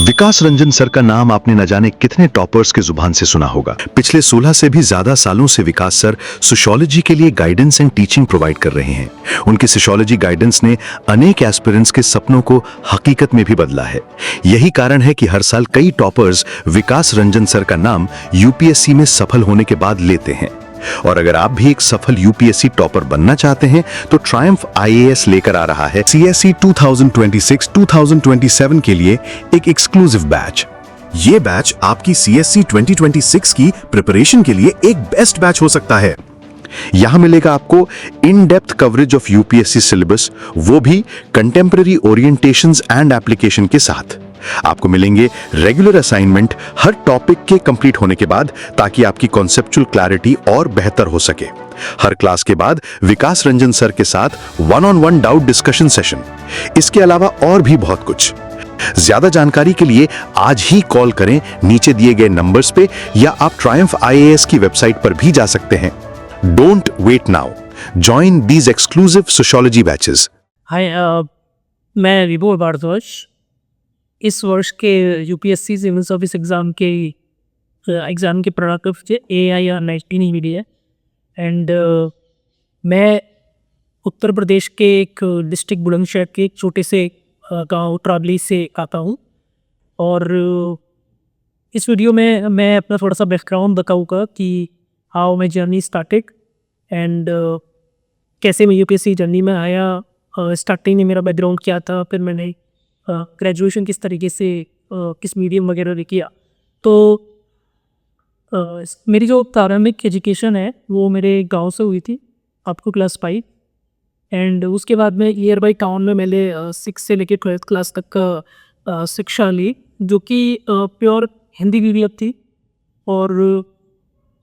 विकास Ranjan sir का नाम आपने न जाने कितने टॉपर्स के जुबान से सुना होगा। पिछले 16 से भी ज्यादा सालों से विकास सर सोशियोलॉजी के लिए गाइडेंस एंड टीचिंग प्रोवाइड कर रहे हैं। उनकी सोशियोलॉजी गाइडेंस ने अनेक एस्पिरेंट्स के सपनों को हकीकत में भी बदला है। यही कारण है कि हर साल कई टॉपर्स विकास रंजन सर का नाम यूपीएससी में सफल होने के बाद लेते हैं। और अगर आप भी एक सफल यूपीएससी टॉपर बनना चाहते हैं तो ट्रायम्फ आईएएस लेकर आ रहा है सीएससी 2026-2027 के लिए एक एक्सक्लूसिव बैच। ये बैच आपकी सीएससी 2026 की प्रिपरेशन के लिए एक बेस्ट बैच हो सकता है। यहां मिलेगा आपको in depth coverage of UPSC syllabus, वो भी कंटेम्पररी ओरिएंटेशंस एंड एप्लीकेशन के साथ। आपको मिलेंगे रेगुलर असाइनमेंट हर टॉपिक के कंप्लीट होने के बाद, ताकि आपकी कॉन्सेप्चुअल क्लैरिटी और बेहतर हो सके। हर क्लास के बाद विकास रंजन सर के साथ 1-on-1 डाउट डिस्कशन सेशन। इसके अलावा और भी बहुत कुछ। ज्यादा जानकारी के लिए आज ही कॉल करें नीचे दिए गए नंबर्स पे, या आप ट्रायम्फ आईएएस की वेबसाइट पर भी जा सकते हैं। Don't wait now, join these exclusive sociology batches. Hi, मैं विभो भारद्वाज। इस वर्ष के यूपीएससी सिविल सर्विस एग्ज़ाम के प्रोडक्ट मुझे AIR-19 ही मिली है। एंड मैं उत्तर प्रदेश के एक डिस्ट्रिक्ट बुलंदशहर के एक छोटे से गांव ट्राबली से आता हूं। और इस वीडियो में मैं अपना थोड़ा सा बैकग्राउंड बताऊंगा कि how my journey started and कैसे मैं यूपीएससी जर्नी में आया। स्टार्टिंग में मेरा बैकग्राउंड क्या था, फिर मैंने ग्रेजुएशन किस तरीके से किस मीडियम वगैरह ने किया। तो मेरी जो प्रारंभिक एजुकेशन है वो मेरे गांव से हुई थी अप टू क्लास 5। एंड उसके बाद में नियर बाई टाउन में मैंने 6 से लेकर 12th क्लास तक का शिक्षा ली, जो कि प्योर हिंदी मीडियम थी। और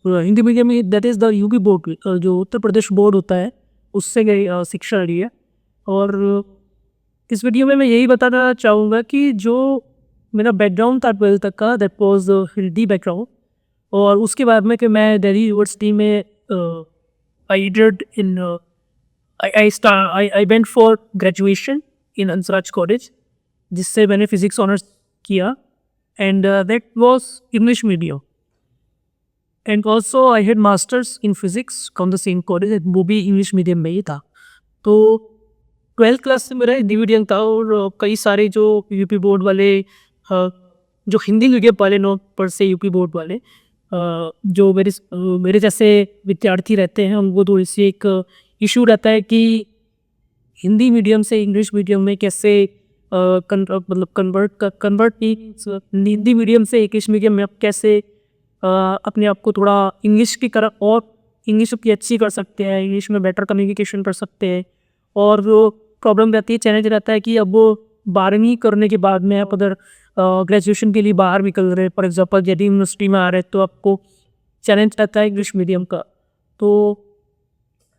हिंदी मीडियम में that is the UP board, जो उत्तर प्रदेश बोर्ड होता है, उससे गई शिक्षा ली है। और इस वीडियो में मैं यही बताना चाहूँगा कि जो मेरा बैकग्राउंड था 12th तक का, दैट वाज हिंदी बैकग्राउंड। और उसके बाद में कि मैं दिल्ली यूनिवर्सिटी में I did in I went for graduation in Hansraj college, जिससे मैंने फिजिक्स ऑनर्स किया। And that was English medium. And also I had masters in physics from the same college, वो भी इंग्लिश मीडियम में ही था। तो 12th क्लास से मेरा हिंदी मीडियम था। और कई सारे जो यूपी बोर्ड वाले, जो हिंदी मीडियम वाले, नॉट पर से यूपी बोर्ड वाले, जो मेरे जैसे विद्यार्थी रहते हैं, उनको थोड़ी सी एक इशू रहता है कि हिंदी मीडियम से इंग्लिश मीडियम में कैसे कन्वर्ट हिंदी मीडियम से इंग्लिश मीडियम में आप कैसे अपने आप को थोड़ा इंग्लिश की तरफ और इंग्लिश की अच्छी कर सकते हैं, इंग्लिश में बेटर कम्युनिकेशन कर सकते हैं। और वो प्रॉब्लम रहती है, चैलेंज रहता है कि अब वो 12वीं करने के बाद में आप अगर ग्रेजुएशन के लिए बाहर निकल रहे, फॉर एग्जांपल यदि यूनिवर्सिटी में आ रहे, तो आपको चैलेंज रहता है इंग्लिश मीडियम का। तो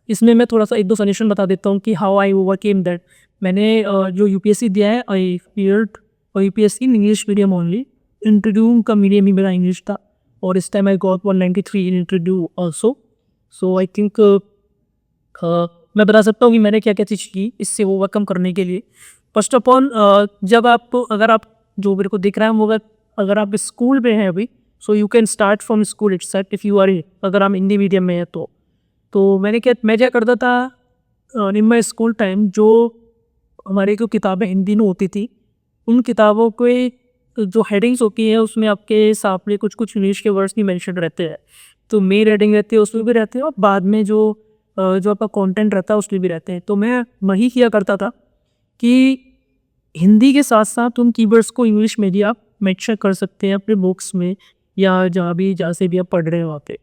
इसमें मैं थोड़ा सा 1-2 सजेशन बता देता हूँ कि हाउ आई ओवरकेम दैट। मैंने जो यूपीएससी दिया है, आई cleared UPSC in English medium only. Interview का मीडियम ही मेरा इंग्लिश था, और इस time I got 193 in interview also. So I think मैं बता सकता हूँ कि मैंने क्या क्या चीज़ की इससे ओवरकम करने के लिए। फर्स्ट ऑफ ऑल, अगर आप जो मेरे को दिख रहा है वो, अगर आप स्कूल में हैं अभी, so you can start from school itself if you are, अगर हम हिंदी मीडियम में हैं तो मैं क्या करता था इन माई स्कूल टाइम, जो हमारी जो किताबें हिंदी में होती थी, उन किताबों के जो हेडिंग्स होती हैं उसमें आपके सामने कुछ इंग्लिश के वर्ड्स भी मेंशन रहते हैं। तो मेन हेडिंग रहती है उसमें भी रहते हैं, और बाद में जो आपका कंटेंट रहता है उसमें भी रहते हैं। तो मैं वही किया करता था कि हिंदी के साथ साथ उन कीवर्ड्स को इंग्लिश में भी आप मेंशन कर सकते हैं अपने बुक्स में, या जहाँ से भी आप पढ़ रहे हैं वहाँ पे।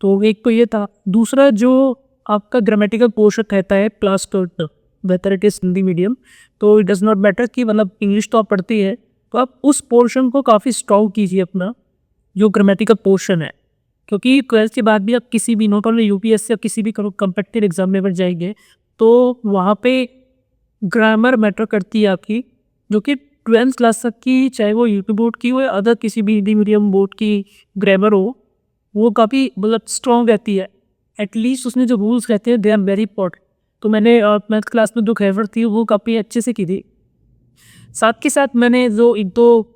तो एक तो ये था। दूसरा, जो आपका ग्रामेटिकल पोर्शन रहता है क्लास 12 तक, whether it is Hindi medium, तो इट डज़ नॉट मैटर कि मतलब इंग्लिश तो आप पढ़ती है, तो आप उस पोर्शन को काफ़ी स्ट्रॉन्ग कीजिए अपना, जो ग्रामेटिकल पोर्शन है। क्योंकि 12th के बाद भी आप किसी भी, नॉट ओनली यूपीएससी, आप किसी भी कम्पिटिटिव एग्जाम में जाएंगे तो वहाँ पे ग्रामर मैटर करती है आपकी, जो कि 12th क्लास तक की, चाहे वो यूपी बोर्ड की हो या अदर किसी भी हिंदी मीडियम बोर्ड की ग्रामर हो, वो काफ़ी मतलब स्ट्रॉन्ग रहती है। एटलीस्ट उसमें जो रूल्स रहते हैं दे आर वेरी इंपॉर्टेंट। तो मैंने 12th क्लास में जो ग्रामर थी वो काफ़ी अच्छे से की थी। साथ के साथ मैंने जो एक दो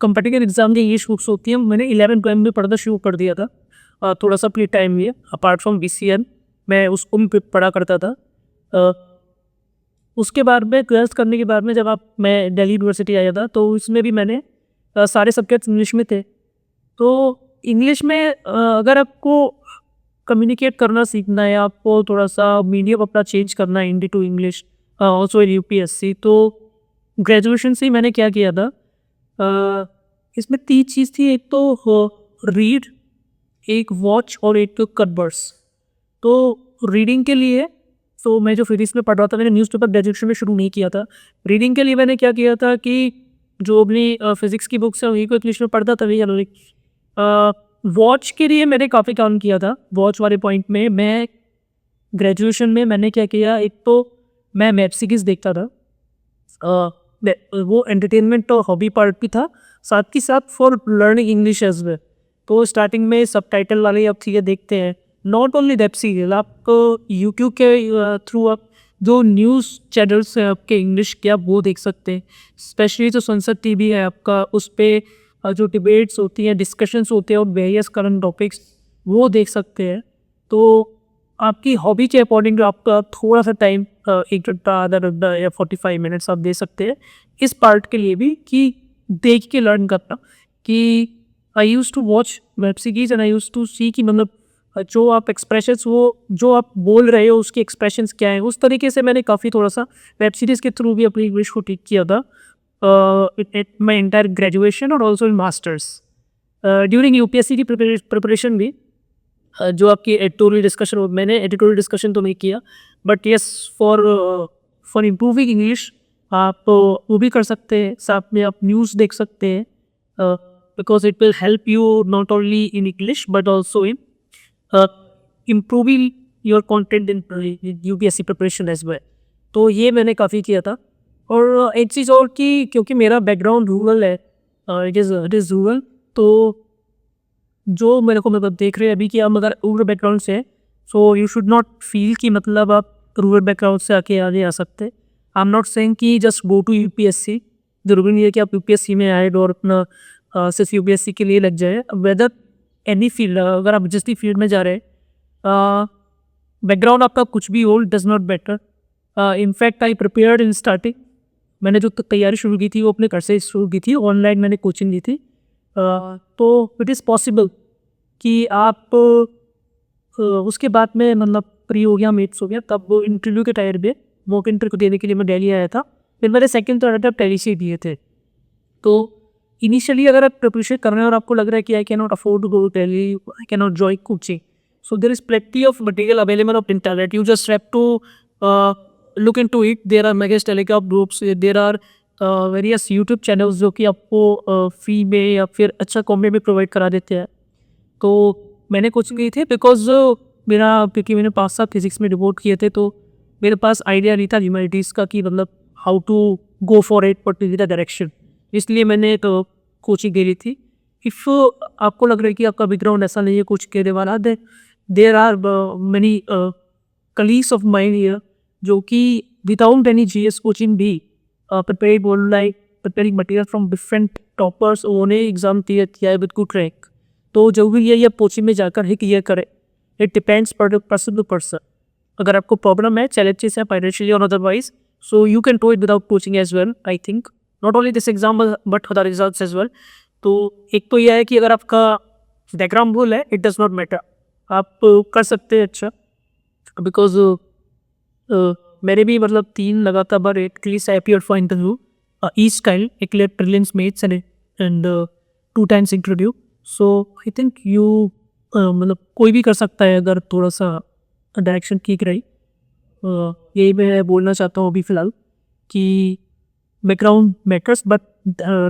कॉम्पिटिटिव एग्जाम की इंग्लिश बुक्स होती हैं मैंने 11-12 में पढ़ना शुरू कर दिया था। थोड़ा सा अपनी टाइम में अपार्ट फ्रॉम BCN मैं उसको भी पढ़ा करता था। उसके बाद में 12th करने के बाद में जब मैं दिल्ली यूनिवर्सिटी आया था तो इसमें भी मैंने सारे सब्जेक्ट्स इंग्लिश में थे। तो इंग्लिश में अगर आपको कम्युनिकेट करना सीखना है, आपको थोड़ा सा मीडियम अपना चेंज करना है Hindi to English also in UPSC, तो ग्रेजुएशन से ही मैंने क्या किया था, इसमें 3 चीज़ थी। एक तो रीड, एक वॉच और एक तो कन्वर्स। तो रीडिंग के लिए तो मैं जो फिजिक्स में पढ़ रहा था मैंने न्यूज़पेपर ग्रेजुएशन में शुरू नहीं किया था। रीडिंग के लिए मैंने क्या किया था कि जो अपनी फिजिक्स की बुक्स है उन्हीं को इंग्लिश में पढ़ता था। वही वॉच के लिए मैंने काफ़ी काम किया था। वॉच वाले पॉइंट में मैं ग्रेजुएशन में मैंने क्या किया, एक तो मैं वेब सीरीज़ देखता था। वो एंटरटेनमेंट और हॉबी पार्ट भी था, साथ ही साथ for learning English as well. तो स्टार्टिंग में सबटाइटल वाले आप चीज़ें देखते हैं। नॉट ओनली वेब सीरीज, आप यूट्यूब के थ्रू आप जो न्यूज़ चैनल्स हैं आपके इंग्लिश के, आप वो देख सकते हैं। स्पेशली जो संसद TV है आपका, उस पर जो डिबेट्स होती हैं, डिस्कशंस होते हैं और वेरियस करंट टॉपिक्स, वो देख सकते हैं। तो आपकी हॉबी के अकॉर्डिंग आपका थोड़ा सा टाइम 1 घंटा, आधा घंटा या 45 मिनट्स आप दे सकते हैं इस पार्ट के लिए भी, कि देख के लर्न करना। कि I use to watch web series and I use to see कि मतलब जो आप एक्सप्रेशंस, वो जो आप बोल रहे हो उसके एक्सप्रेशंस क्या हैं। उस तरीके से मैंने काफ़ी थोड़ा सा वेब सीरीज़ के थ्रू भी अपनी इंग्लिश को ठीक किया था इन माई एंटायर ग्रेजुएशन और also in masters. During UPSC की प्रिपरेशन भी जो आपकी एडिटोरियल डिस्कशन, मैंने एडिटोरियल डिस्कशन तो नहीं किया, but yes for improving English आप वो भी कर सकते हैं। साथ में आप न्यूज़ देख सकते हैं, because it will help you not only in English but also in improving your content in UPSC preparation as well. तो ये मैंने काफ़ी किया था। और एक चीज़ और कि क्योंकि मेरा बैकग्राउंड रूरल है, इट इज़ रूरल, तो जो मेरे को मतलब देख रहे हैं अभी कि आप अगर रूरल बैकग्राउंड से हैं, so you should not feel कि मतलब आप रूरल बैकग्राउंड से आके आगे आ सकते। आई एम नॉट सेइंग कि जस्ट गो टू UPSC। जरूरी नहीं है कि आप UPSC में आए और अपना सिर्फ UPSC के लिए लग जाए। वेदर एनी फील्ड, अगर आप जिस भी फील्ड में जा रहे हैं, बैकग्राउंड आपका कुछ भी हो, does not matter. In fact I prepared in starting. मैंने जो तैयारी शुरू की थी वो अपने घर से शुरू की थी, ऑनलाइन मैंने कोचिंग ली थी। तो इट इज़ पॉसिबल कि आप उसके बाद में मतलब प्री हो गया, मेट्स हो गया, तब वो इंटरव्यू के टाइम पे मॉक इंटरव्यू देने के लिए मैं दिल्ली आया था। फिर मैंने सेकंड थर्ड अटेम्प्ट दिल्ली से ही दिए थे। तो इनिशियली अगर आप प्रिपरेशन कर रहे हैं और आपको लग रहा है कि I can not afford to go to Delhi, I can not join coaching, so there is plenty of material available of internet. You just have to look into it. There are mega telegram groups, there are various YouTube channels जो कि आपको free में या फिर अच्छा कॉम्बे में provide करा देते हैं। तो मैंने कोचिंग की थी बिकॉज क्योंकि मैंने 5 साल फिजिक्स में डिवोट किए थे, तो मेरे पास आइडिया नहीं था ह्यूमैनिटीज़ का कि मतलब how to go for it particular direction, इसलिए मैंने तो कोचिंग ले ली थी। इफ़ आपको लग रहा है कि आपका बैकग्राउंड ऐसा नहीं है कुछ कहने वाला, there are many colleagues of mind here जो कि विदाउट एनी GS कोचिंग भी prepared online, preparing material from different toppers, उन्होंने एग्जाम क्लियर किया है विद गुड रैंक। तो जरूरी है ये कोचिंग में जाकर ही क्लियर करें। It depends person to person. अगर आपको प्रॉब्लम है, चैलेंजेस है फाइनेंशियली और otherwise, so you can do it without coaching as well. I think not only this exam but other results as well. तो एक तो यह है कि अगर आपका बैकग्राउंड भूल है, इट डज नॉट मैटर, आप कर सकते हैं अच्छा। बिकॉज मेरे भी मतलब 3 लगातार बार at least I appeared for interview, each kind एक prelims maths and 2 times interview. So I think you मतलब कोई भी कर सकता है अगर थोड़ा सा डायरेक्शन ठीक रही। यही मैं बोलना चाहता हूँ अभी फ़िलहाल कि background matters but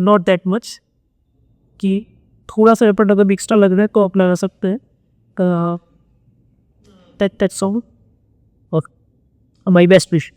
not that much, कि थोड़ा सा एफर्ट अगर एक्स्ट्रा लग रहा है तो आप लगा सकते हैं। that's all, और माई बेस्ट विश।